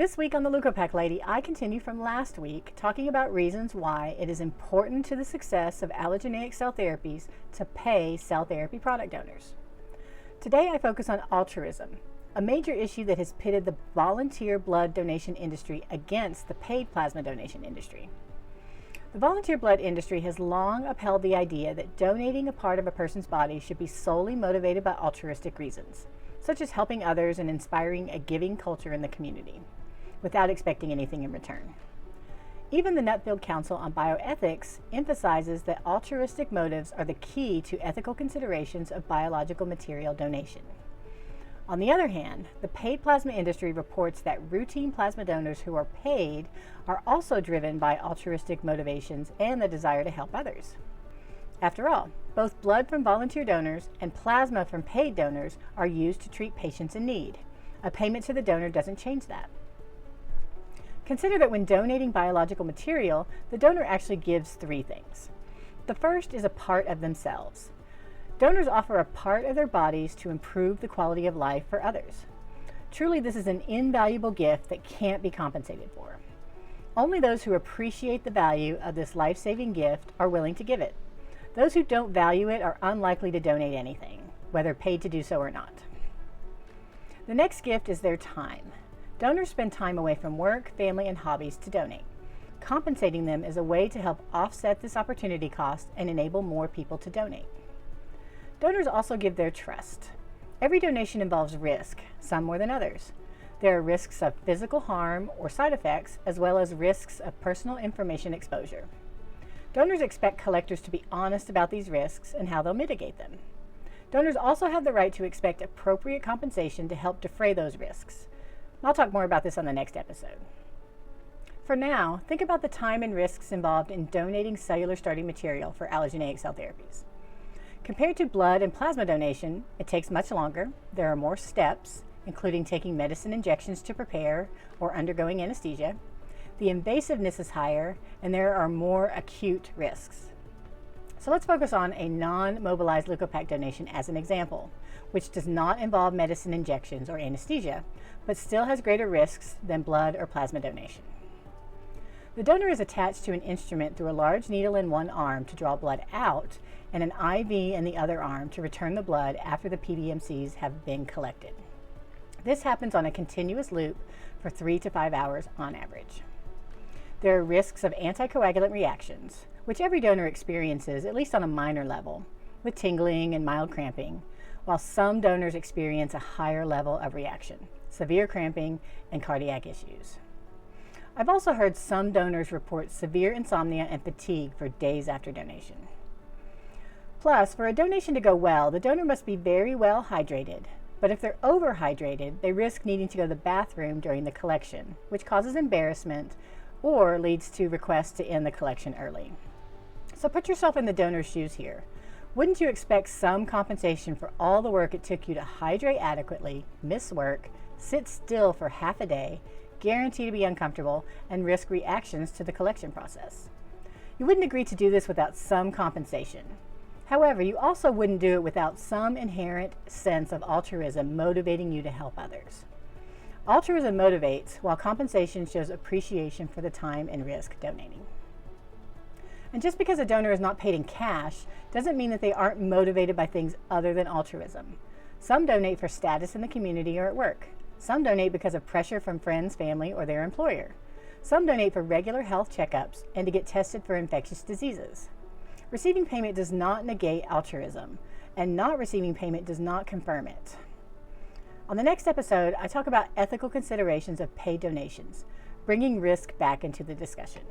This week on the Leukopak Lady, I continue from last week talking about reasons why it is important to the success of allogeneic cell therapies to pay cell therapy product donors. Today I focus on altruism, a major issue that has pitted the volunteer blood donation industry against the paid plasma donation industry. The volunteer blood industry has long upheld the idea that donating a part of a person's body should be solely motivated by altruistic reasons, such as helping others and inspiring a giving culture in the community, without expecting anything in return. Even the Nuffield Council on Bioethics emphasizes that altruistic motives are the key to ethical considerations of biological material donation. On the other hand, the paid plasma industry reports that routine plasma donors who are paid are also driven by altruistic motivations and the desire to help others. After all, both blood from volunteer donors and plasma from paid donors are used to treat patients in need. A payment to the donor doesn't change that. Consider that when donating biological material, the donor actually gives three things. The first is a part of themselves. Donors offer a part of their bodies to improve the quality of life for others. Truly, this is an invaluable gift that can't be compensated for. Only those who appreciate the value of this life-saving gift are willing to give it. Those who don't value it are unlikely to donate anything, whether paid to do so or not. The next gift is their time. Donors spend time away from work, family, and hobbies to donate. Compensating them is a way to help offset this opportunity cost and enable more people to donate. Donors also give their trust. Every donation involves risk, some more than others. There are risks of physical harm or side effects, as well as risks of personal information exposure. Donors expect collectors to be honest about these risks and how they'll mitigate them. Donors also have the right to expect appropriate compensation to help defray those risks. I'll talk more about this on the next episode. For now, think about the time and risks involved in donating cellular starting material for allogeneic cell therapies. Compared to blood and plasma donation, it takes much longer. There are more steps, including taking medicine injections to prepare or undergoing anesthesia. The invasiveness is higher, and there are more acute risks. So let's focus on a non-mobilized Leukopak donation as an example, which does not involve medicine injections or anesthesia, but still has greater risks than blood or plasma donation. The donor is attached to an instrument through a large needle in one arm to draw blood out and an IV in the other arm to return the blood after the PBMCs have been collected. This happens on a continuous loop for 3 to 5 hours on average. There are risks of anticoagulant reactions, which every donor experiences, at least on a minor level, with tingling and mild cramping, while some donors experience a higher level of reaction, severe cramping, and cardiac issues. I've also heard some donors report severe insomnia and fatigue for days after donation. Plus, for a donation to go well, the donor must be very well hydrated. But if they're overhydrated, they risk needing to go to the bathroom during the collection, which causes embarrassment or leads to requests to end the collection early. So put yourself in the donor's shoes here. Wouldn't you expect some compensation for all the work it took you to hydrate adequately, miss work, sit still for half a day, guarantee to be uncomfortable, and risk reactions to the collection process? You wouldn't agree to do this without some compensation. However, you also wouldn't do it without some inherent sense of altruism motivating you to help others. Altruism motivates, while compensation shows appreciation for the time and risk donating. And just because a donor is not paid in cash doesn't mean that they aren't motivated by things other than altruism. Some donate for status in the community or at work. Some donate because of pressure from friends, family, or their employer. Some donate for regular health checkups and to get tested for infectious diseases. Receiving payment does not negate altruism, and not receiving payment does not confirm it. On the next episode, I talk about ethical considerations of paid donations, bringing risk back into the discussion.